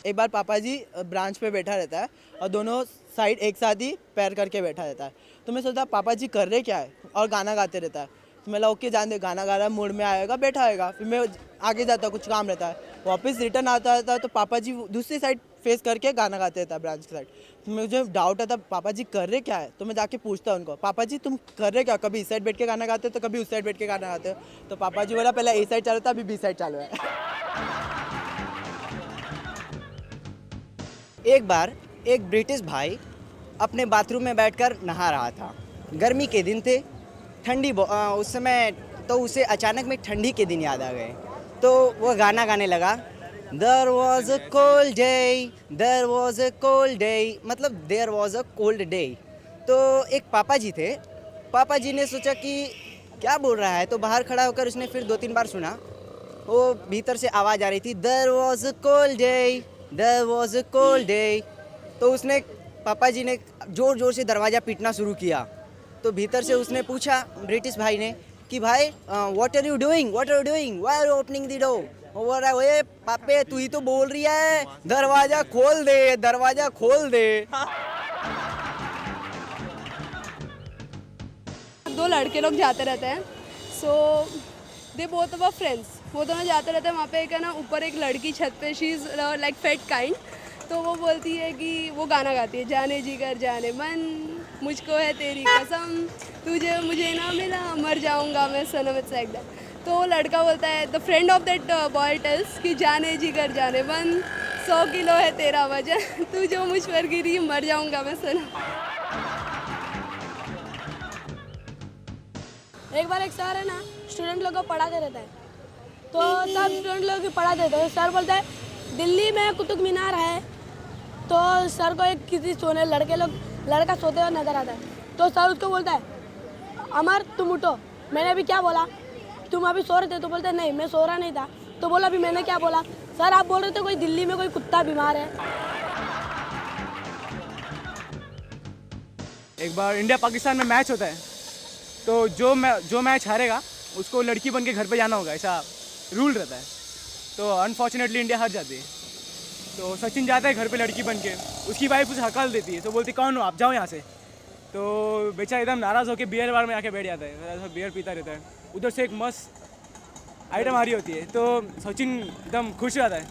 एक बार पापा जी ब्रांच पे बैठा रहता है और दोनों साइड एक साथ ही पैर करके बैठा रहता है। तो मैं सोचता पापा जी कर रहे क्या है, और गाना गाते रहता है। तो मैं ओके जान दे, गाना गा रहा है, मूड में आएगा, बैठा आएगा। फिर मैं आगे जाता, कुछ काम रहता है, वापस रिटर्न आता था तो पापा जी दूसरी साइड फेस करके गाना गाते रहता ब्रांच की साइड। तो मुझे डाउट आता पापा जी कर रहे क्या है। तो मैं जाके पूछता उनको, पापा जी तुम कर रहे क्या, कभी इस साइड बैठ के गाना गाते हो तो कभी उस साइड बैठ के गाना गाते हो। तो पापा जी बोला पहले ए साइड चालू था, अभी बी साइड चालू है। एक बार एक ब्रिटिश भाई अपने बाथरूम में बैठकर नहा रहा था। गर्मी के दिन थे, उस समय तो उसे अचानक में ठंडी के दिन याद आ गए। तो वह गाना गाने लगा, There was a cold day, there was a cold day, मतलब there was a cold day। तो एक पापा जी थे, पापा जी ने सोचा कि क्या बोल रहा है, तो बाहर खड़ा होकर उसने फिर 2-3 बार सुना। वो भीतर से आवाज़ आ रही थी, There was a cold day, there was a cold day। तो उसने पापा जी ने ज़ोर ज़ोर से दरवाज़ा पीटना शुरू किया। तो भीतर से उसने पूछा ब्रिटिश भाई ने कि भाई what are you doing, what are you doing, why are you opening the door. वो बोल रहा है, ओए पापे तू ही तो बोल रही है, दरवाज़ा खोल दे, दरवाज़ा खोल दे। दो लड़के लोग जाते रहते हैं, सो दे बोथ ऑफ फ्रेंड्स, वो दोनों जाते रहते हैं। वहाँ पे एक है ना, ऊपर एक लड़की छत पे, she is like fat kind. तो वो बोलती है कि वो गाना गाती है, जाने जिगर जाने मन, मुझको है तेरी कसम, तुझे मुझे ना मिला मर जाऊंगा मैं सनम, इट्स लाइक दैट। तो वो लड़का बोलता है, the friend of that boy tells कि जाने जिगर जाने मन, 100 किलो है तेरा वजन, तू जो मुझ पर गिरी मर जाऊंगा मैं सनम। एक बार एक सर है ना, स्टूडेंट लोग को पढ़ाते रहता है। तो सब स्टूडेंट लोग को पढ़ाते रहते हैं। सर बोलता है दिल्ली में कुतुब मीनार है। तो सर को एक किसी लड़का सोते हुए नजर आता है। तो सर उसको बोलता है, अमर तुम उठो, मैंने अभी क्या बोला, तुम अभी सो रहे थे। तो बोलते हैं नहीं मैं सो रहा नहीं था। तो बोला अभी मैंने क्या बोला। सर आप बोल रहे थे कोई दिल्ली में कोई कुत्ता बीमार है। एक बार इंडिया पाकिस्तान में मैच होता है, तो जो मैच हारेगा उसको लड़की बन के घर पे जाना होगा, ऐसा रूल रहता है। तो अनफॉर्चुनेटली इंडिया हार जाती है। तो सचिन जाता है घर पे लड़की बन के, उसकी वाइफ उसे हकाल देती है। तो बोलती कौन हो आप, जाओ यहाँ से। तो बेचारा एकदम नाराज़ होकर बियर बार में आके बैठ जाता है, ऐसा बियर पीता रहता है। उधर से एक मस्त आइटम आ रही होती है, तो सचिन एकदम खुश रहता है।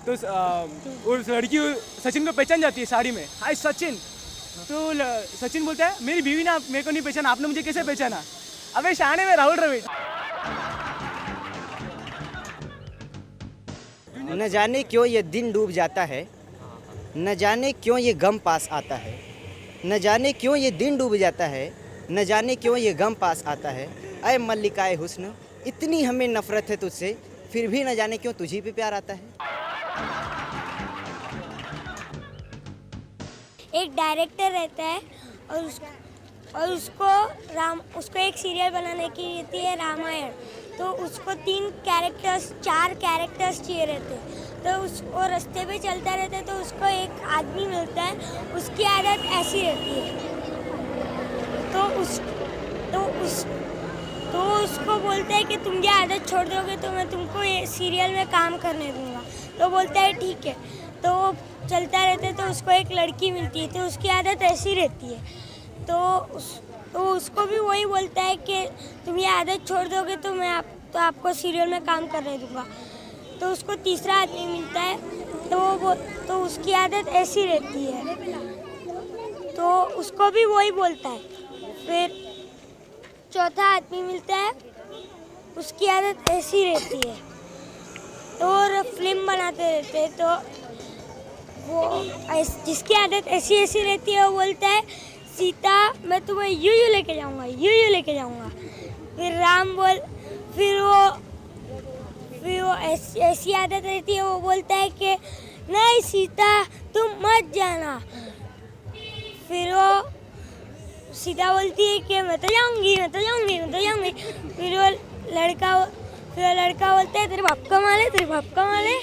तो उस लड़की सचिन को पहचान जाती है साड़ी में, हाय सचिन। तो सचिन बोलता है मेरी बीवी ने मेरे को नहीं पहचाना, आपने मुझे कैसे पहचाना। अबे शाने में राहुल द्रविड़। न जाने क्यों ये दिन डूब जाता है, न जाने क्यों ये गम पास आता है, न जाने क्यों ये दिन डूब जाता है, न जाने क्यों ये गम पास आता है। अय मल्लिकाए हुस्न, इतनी हमें नफरत है तुझसे, फिर भी न जाने क्यों तुझी पे प्यार आता है। एक डायरेक्टर रहता है और उसको एक सीरियल बनाने की रहती है, रामायण। तो उसको 4 कैरेक्टर्स चाहिए रहते हैं। तो वो रास्ते पे चलता रहता है, तो उसको एक आदमी मिलता है, उसकी आदत ऐसी रहती है। तो उसको बोलता है कि तुम ये आदत छोड़ दोगे तो मैं तुमको ये सीरियल में काम करने दूंगा। तो बोलता है ठीक है। तो वो चलता रहता है, तो उसको एक लड़की मिलती है, तो उसकी आदत ऐसी रहती है। तो उसको भी वही बोलता है कि तुम ये आदत छोड़ दोगे तो मैं आपको सीरियल में काम करने दूंगा। तो उसको तीसरा आदमी मिलता है, तो उसकी आदत ऐसी रहती है, तो उसको भी वही बोलता है। फिर चौथा आदमी मिलता है, उसकी आदत ऐसी रहती है। तो वो फिल्म बनाते रहते हैं, तो वो जिसकी आदत ऐसी रहती है वो बोलता है सीता मैं तुम्हें यूं लेके जाऊंगा, यूं लेके जाऊंगा। फिर वो ऐसी आदत रहती है, वो बोलता है कि नहीं सीता तुम मत जाना। फिर वो सीता बोलती है कि मैं तो जाऊंगी। फिर वो लड़का बोलता है तेरे बाप का माल है, तेरे बाप का माल है।